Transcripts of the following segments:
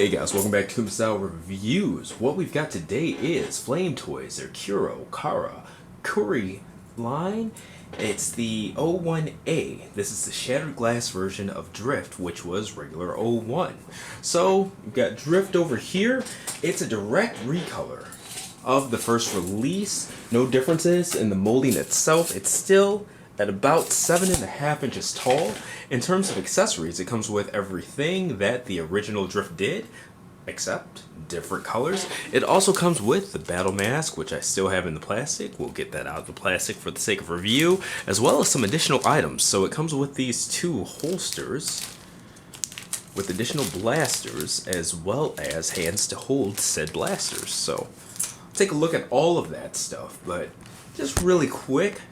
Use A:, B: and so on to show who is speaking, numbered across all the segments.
A: Hey guys, welcome back to Kuma Style Reviews. What we've got today is Flame Toys, their Kura, Kuri line. It's the 01A. This is the shattered glass version of Drift, which was regular 01. So, we've got Drift over here. It's a direct recolor of the first release. No differences in the molding itself. It's still at about 7.5 inches tall. In terms of accessories, it comes with everything that the original Drift did, except different colors. It also comes with the battle mask, which I still have in the plastic. We'll get that out of the plastic for the sake of review, as well as some additional items. So it comes with these two holsters with additional blasters, as well as hands to hold said blasters. So take a look at all of that stuff, but just really quick,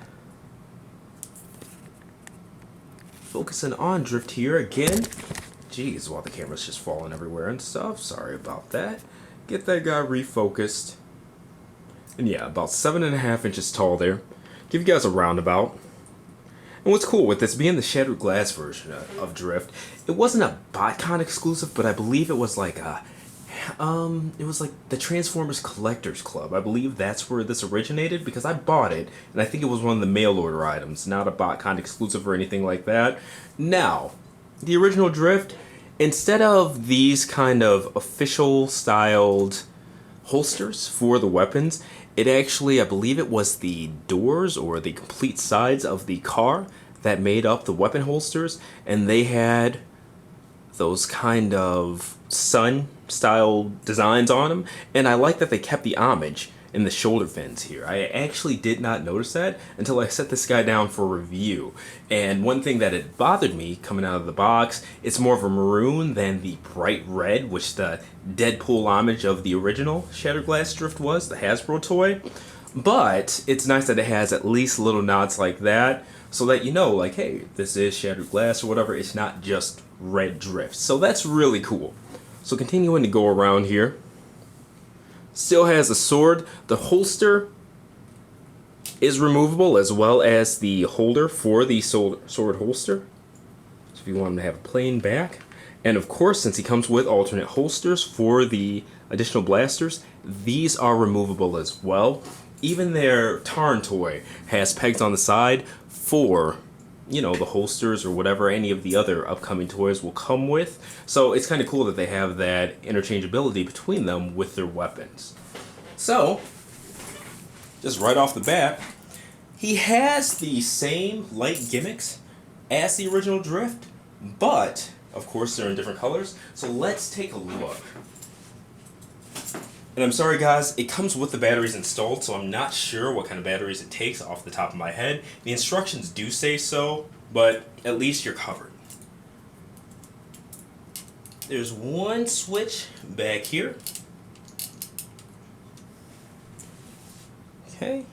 A: focusing on Drift here again. Jeez, while the camera's just falling everywhere and stuff. Sorry about that. Get that guy refocused. And yeah, about 7.5 inches tall there. Give you guys a roundabout. And what's cool with this being the shattered glass version of Drift, it wasn't a BotCon exclusive, but I believe it was like a it was like the Transformers Collectors Club. I believe that's where this originated, because I bought it, and I think it was one of the mail order items, not a BotCon exclusive or anything like that. Now, the original Drift, instead of these kind of official styled holsters for the weapons, it actually, I believe it was the doors or the complete sides of the car that made up the weapon holsters, and they had those kind of sun style designs on them, and I like that they kept the homage in the shoulder fins here. I actually did not notice that until I set this guy down for review. And one thing that had bothered me coming out of the box, it's more of a maroon than the bright red, which the Deadpool homage of the original Shattered Glass Drift was, the Hasbro toy. But it's nice that it has at least little nods like that, so that you know, like, hey, this is Shattered Glass or whatever. It's not just red Drift. So that's really cool. So continuing to go around here, still has a sword. The holster is removable, as well as the holder for the sword holster. So if you want him to have a plain back. And of course, since he comes with alternate holsters for the additional blasters, these are removable as well. Even their Tarn toy has pegs on the side for, you know, the holsters or whatever any of the other upcoming toys will come with. So it's kind of cool that they have that interchangeability between them with their weapons. So, just right off the bat, he has the same light gimmicks as the original Drift, but of course they're in different colors. So let's take a look. And I'm sorry guys, it comes with the batteries installed, so I'm not sure what kind of batteries it takes off the top of my head. The instructions do say so, but at least you're covered. There's one switch back here. Okay.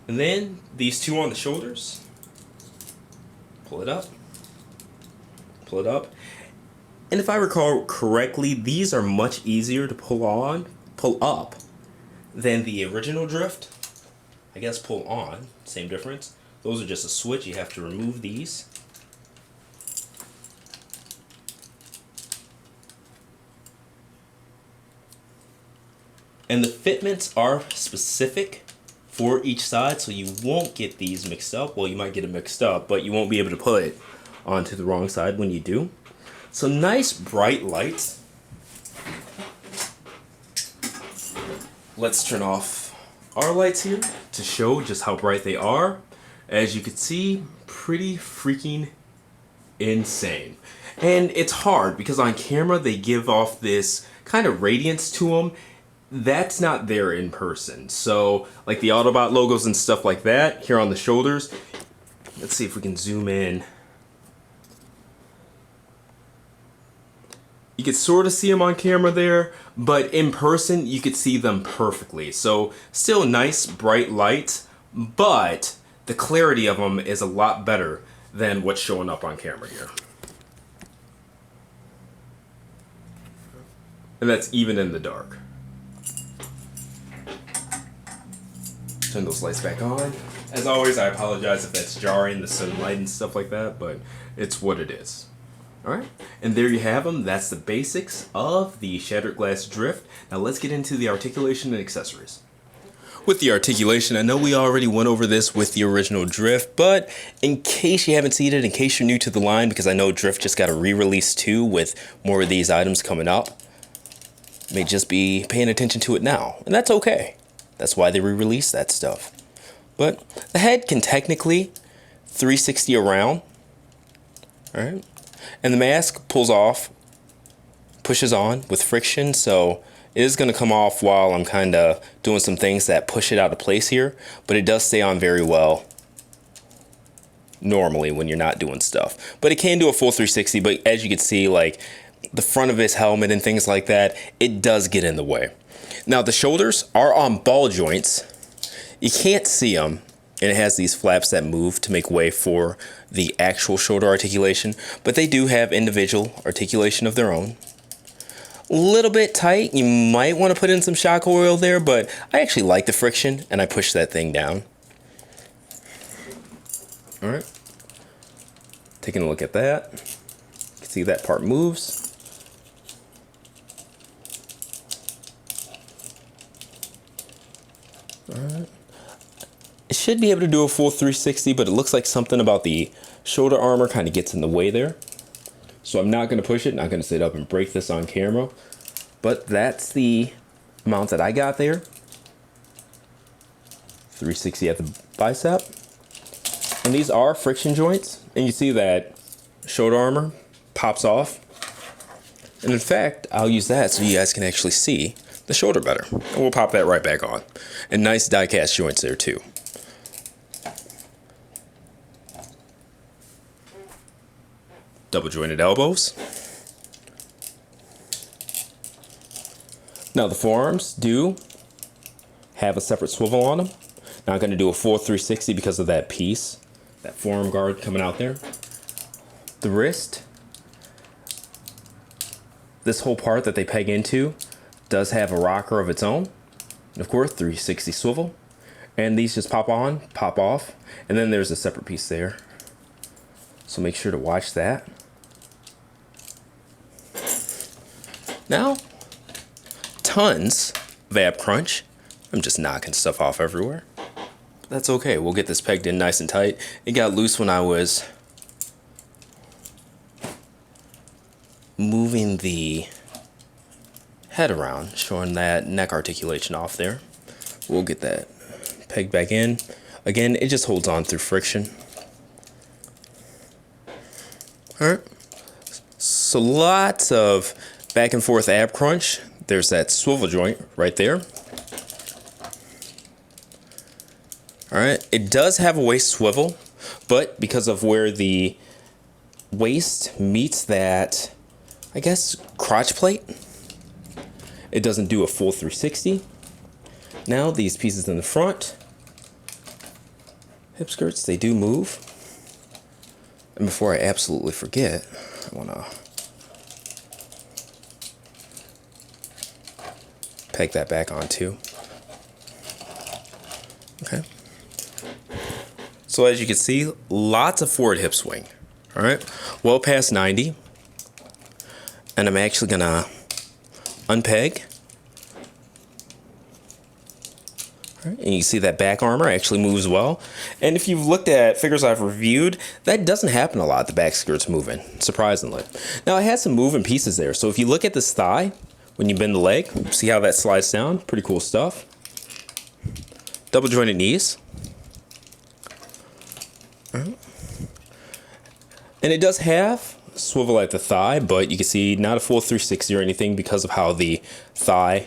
A: And then these two on the shoulders. Pull it up. Pull it up. And if I recall correctly, these are much easier to pull up than the original Drift. I guess pull on, same difference. Those are just a switch, you have to remove these. And the fitments are specific for each side, so you won't get these mixed up. Well, you might get it mixed up, but you won't be able to put it onto the wrong side when you do. So nice bright lights. Let's turn off our lights here to show just how bright they are. As you can see, pretty freaking insane. And it's hard because on camera they give off this kind of radiance to them. That's not there in person. So like the Autobot logos and stuff like that here on the shoulders. Let's see if we can zoom in. You could sort of see them on camera there, but in person you could see them perfectly. So still nice bright lights, but the clarity of them is a lot better than what's showing up on camera here. And that's even in the dark. Turn those lights back on. As always, I apologize if that's jarring, the sunlight and stuff like that, but it's what it is. Alright, and there you have them. That's the basics of the shattered glass drift. Now let's get into the articulation and accessories. With the articulation, I know we already went over this with the original drift, but in case you haven't seen it, in case you're new to the line, because I know drift just got a re-release too with more of these items coming up, you may just be paying attention to it now, and that's okay. That's why they re-release that stuff. But the head can technically 360 around, alright? And the mask pulls off, pushes on with friction, so it is going to come off while I'm kind of doing some things that push it out of place here, but it does stay on very well normally when you're not doing stuff. But it can do a full 360, but as you can see, like the front of his helmet and things like that, it does get in the way. Now the shoulders are on ball joints. You can't see them, and it has these flaps that move to make way for the actual shoulder articulation, but they do have individual articulation of their own. A little bit tight, you might want to put in some shock oil there, but I actually like the friction, and I push that thing down. Alright, taking a look at that, you can see that part moves. Alright. It should be able to do a full 360, but it looks like something about the shoulder armor kind of gets in the way there. So I'm not going to push it, not going to sit up and break this on camera. But that's the amount that I got there. 360 at the bicep. And these are friction joints. And you see that shoulder armor pops off. And in fact, I'll use that so you guys can actually see the shoulder better. And we'll pop that right back on. And nice die cast joints there too. Double jointed elbows. Now the forearms do have a separate swivel on them. Not going to do a full 360 because of that piece, that forearm guard coming out there. The wrist, this whole part that they peg into does have a rocker of its own. And of course, 360 swivel. And these just pop on, pop off. And then there's a separate piece there. So make sure to watch that. Now, tons of ab crunch. I'm just knocking stuff off everywhere. But that's okay. We'll get this pegged in nice and tight. It got loose when I was moving the head around, showing that neck articulation off there. We'll get that pegged back in. Again, it just holds on through friction. Alright. So lots of back and forth ab crunch. There's that swivel joint right there. Alright, it does have a waist swivel, but because of where the waist meets that, I guess, crotch plate, it doesn't do a full 360. Now these pieces in the front, hip skirts, they do move. And before I absolutely forget, I want to peg that back on too. Okay. So as you can see, lots of forward hip swing. All right, well past 90. And I'm actually gonna unpeg. All right, and you see that back armor actually moves well. And if you've looked at figures I've reviewed, that doesn't happen a lot, the back skirt's moving, surprisingly. Now I had some moving pieces there. So if you look at this thigh, when you bend the leg, see how that slides down? Pretty cool stuff. Double jointed knees. All right. And it does have swivel at the thigh, but you can see not a full 360 or anything because of how the thigh,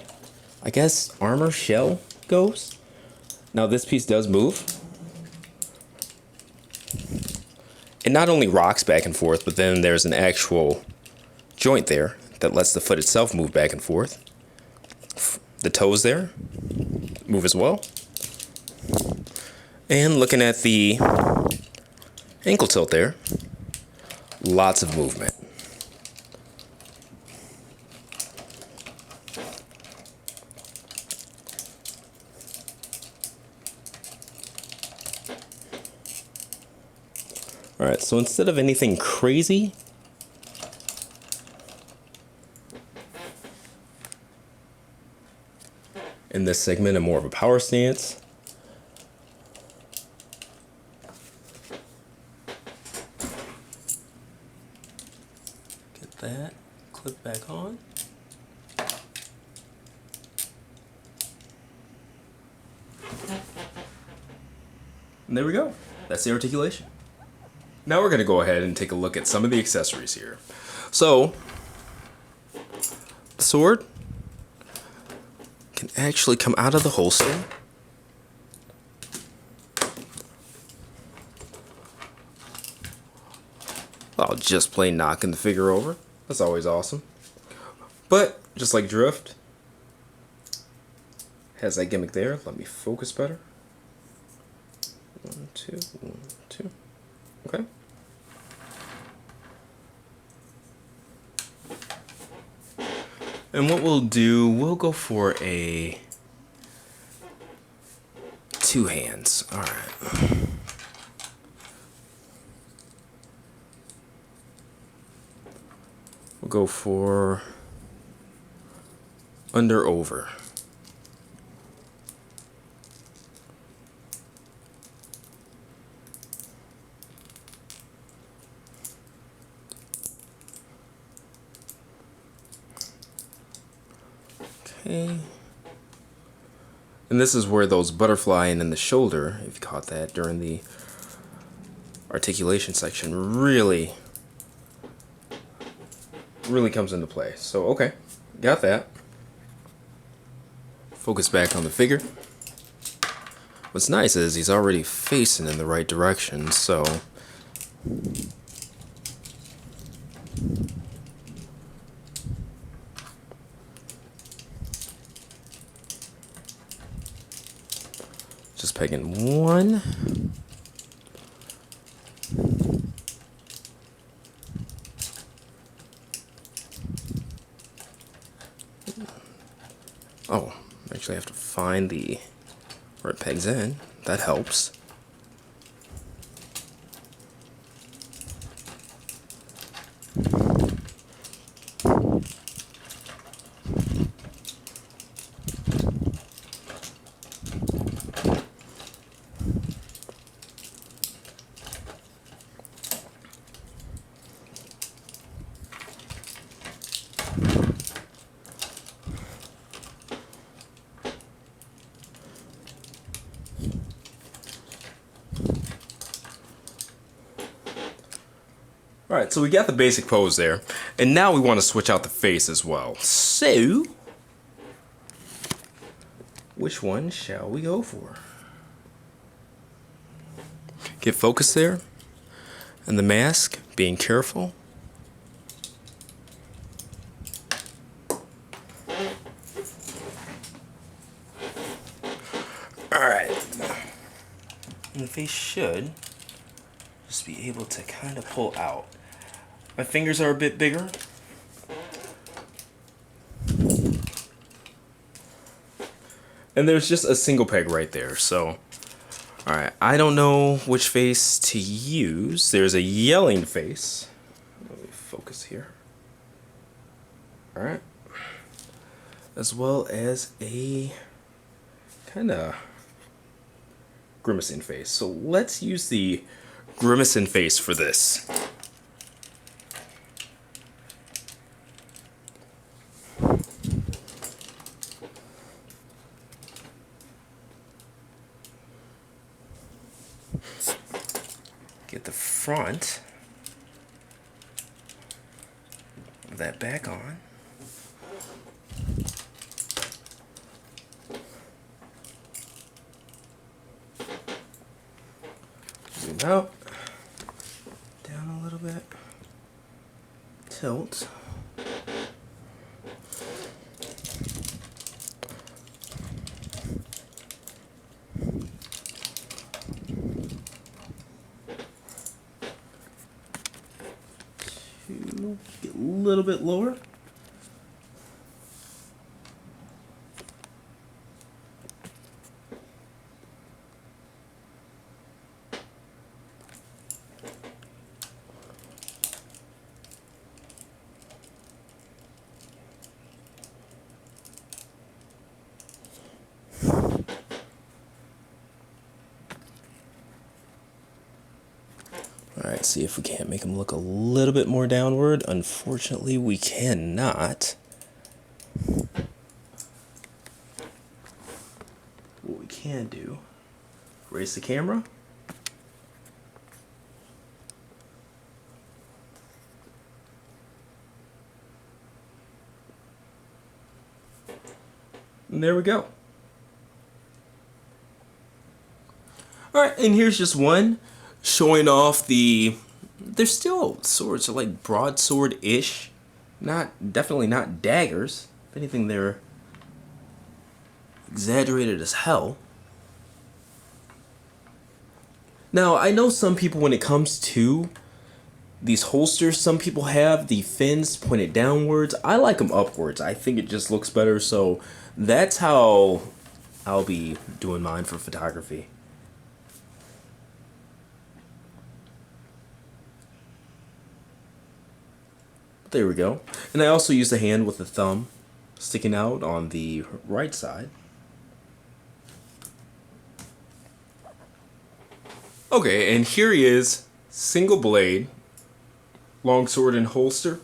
A: I guess, armor shell goes. Now this piece does move. It not only rocks back and forth, but then there's an actual joint there that lets the foot itself move back and forth. The toes there move as well. And looking at the ankle tilt there, lots of movement. All right, so instead of anything crazy, in this segment and more of a power stance. Get that, clip back on. And there we go. That's the articulation. Now we're going to go ahead and take a look at some of the accessories here. So, the sword can actually come out of the holster. I'll just plain knocking the figure over. That's always awesome. But, just like Drift, has that gimmick there. Let me focus better. 1, 2, 1, 2. Okay. And what we'll do, we'll go for a 2 hands. All right. We'll go for under over. Okay. And this is where those butterflying in the shoulder, if you caught that during the articulation section, really comes into play. So, okay, got that. Focus back on the figure. What's nice is he's already facing in the right direction, so just pegging 1. Oh, actually I have to find the where it pegs in. That helps. Alright, so we got the basic pose there, and now we want to switch out the face as well. So, which one shall we go for? Get focused there, and the mask, being careful. Alright, and the face should just be able to kind of pull out. My fingers are a bit bigger. And there's just a single peg right there, so. Alright, I don't know which face to use. There's a yelling face. Let me focus here. Alright. As well as a kind of grimacing face. So let's use the grimacing face for this. Get the front of that back on. Zoom out. Down a little bit. Tilt. Get a little bit lower. Alright, see if we can't make him look a little bit more downward. Unfortunately, we cannot. What we can do, raise the camera. And there we go. Alright, and here's just one showing off the... They're still swords, they're like broadsword-ish. Definitely not daggers. If anything, they're exaggerated as hell. Now, I know some people, when it comes to these holsters, some people have the fins pointed downwards. I like them upwards. I think it just looks better, so that's how I'll be doing mine for photography. There we go. And I also use the hand with the thumb sticking out on the right side. Okay, and here he is, single blade, longsword and holster,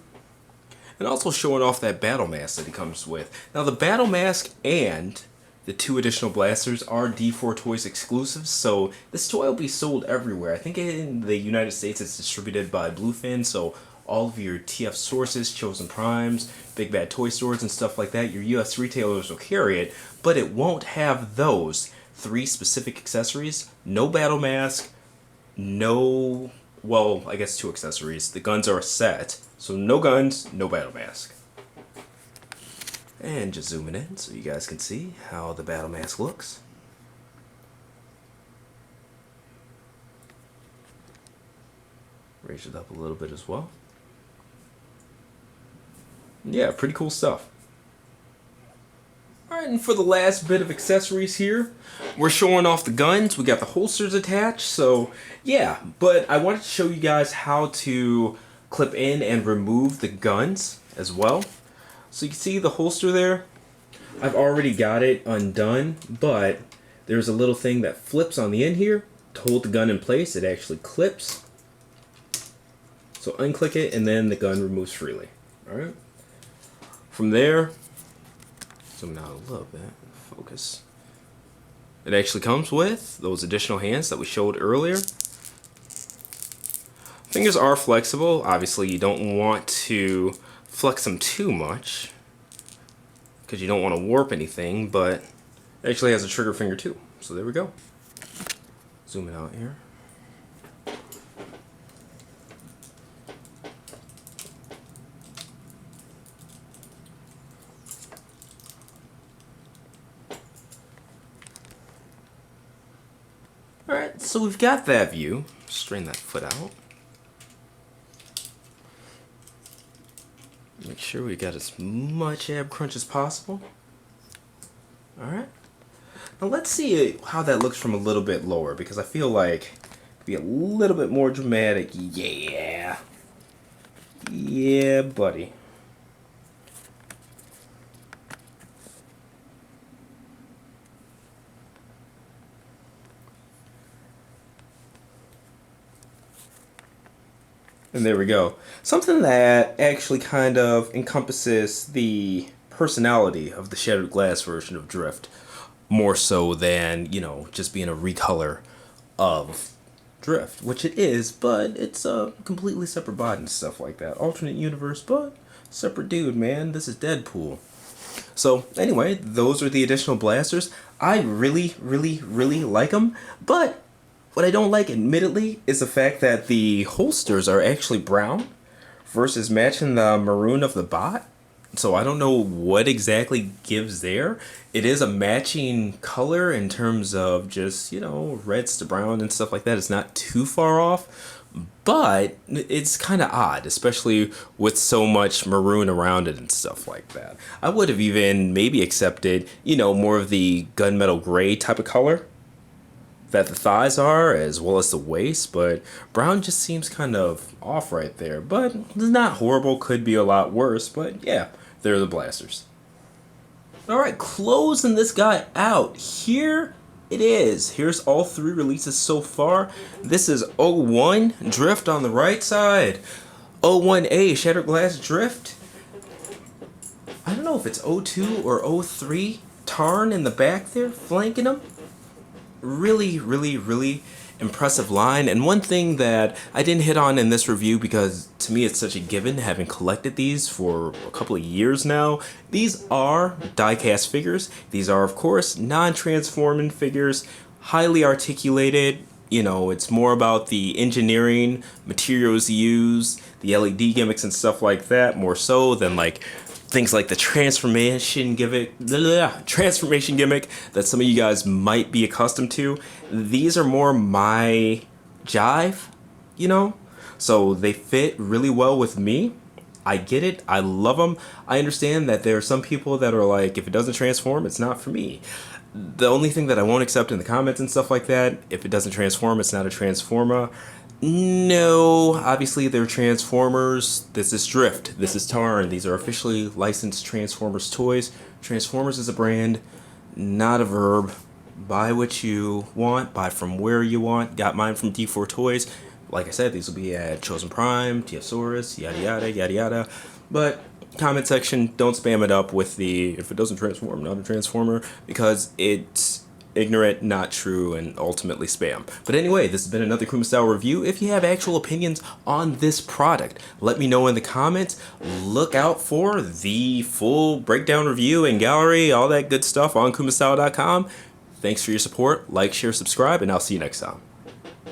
A: and also showing off that battle mask that he comes with. Now the battle mask and the 2 additional blasters are D4 Toys exclusives, so this toy will be sold everywhere. I think in the United States it's distributed by Bluefin, so all of your TF sources, Chosen Primes, Big Bad Toy Stores and stuff like that, your US retailers will carry it, but it won't have those 3 specific accessories. No battle mask, no, well, I guess 2 accessories. The guns are a set, so no guns, no battle mask. And just zooming in so you guys can see how the battle mask looks. Raise it up a little bit as well. Yeah, pretty cool stuff. Alright, and for the last bit of accessories here, we're showing off the guns. We got the holsters attached, so yeah. But I wanted to show you guys how to clip in and remove the guns as well. So you can see the holster there. I've already got it undone, but there's a little thing that flips on the end here to hold the gun in place. It actually clips. So unclick it, and then the gun removes freely. Alright. From there, zoom out a little bit, focus. It actually comes with those additional hands that we showed earlier. Fingers are flexible. Obviously, you don't want to flex them too much because you don't want to warp anything, but it actually has a trigger finger too. So there we go. Zoom it out here. Alright, so we've got that view. Straighten that foot out. Make sure we got as much ab crunch as possible. Alright. Now let's see how that looks from a little bit lower, because I feel like it'd be a little bit more dramatic. Yeah. Yeah, buddy. And there we go. Something that actually kind of encompasses the personality of the Shattered Glass version of Drift, more so than, you know, just being a recolor of Drift, which it is, but it's a completely separate body and stuff like that. Alternate universe, but separate dude, man. This is Deadpool. So anyway, those are the additional blasters. I really, really, really like them, but what I don't like, admittedly, is the fact that the holsters are actually brown versus matching the maroon of the bot. So I don't know what exactly gives there. It is a matching color in terms of just, you know, reds to brown and stuff like that. It's not too far off, but it's kind of odd, especially with so much maroon around it and stuff like that. I would have even maybe accepted, you know, more of the gunmetal gray type of color that the thighs are, as well as the waist, but brown just seems kind of off right there. But it's not horrible, could be a lot worse, but yeah, they're the blasters. Alright, closing this guy out. Here It is. Here's all 3 releases so far. This is 01 Drift on the right side. 01A Shattered Glass Drift. I don't know if it's 02 or 03 Tarn in the back there, flanking them. Really, really, really impressive line. And one thing that I didn't hit on in this review, because to me it's such a given having collected these for a couple of years now, these are die-cast figures. These are, of course, non-transforming figures, highly articulated. You know, it's more about the engineering, materials used, the LED gimmicks and stuff like that, more so than like things like the transformation gimmick that some of you guys might be accustomed to. These are more my jive, you know? So they fit really well with me. I get it. I love them. I understand that there are some people that are like, if it doesn't transform, it's not for me. The only thing that I won't accept in the comments and stuff like that, if it doesn't transform, it's not a Transformer. No, obviously they're Transformers. This is Drift. This is Tarn. These are officially licensed Transformers toys. Transformers is a brand, not a verb. Buy what you want. Buy from where you want. Got mine from D4 Toys. Like I said, these will be at Chosen Prime, TFsaurus, yada yada, yada yada. But comment section, don't spam it up with the if it doesn't transform, not a Transformer, because it's ignorant, not true, and ultimately spam. But anyway, this has been another Kuma style review. If you have actual opinions on this product, let me know in the comments. Look out for the full breakdown review and gallery, all that good stuff on kumastyle.com. Thanks for your support. Like, share, subscribe, and I'll see you next time.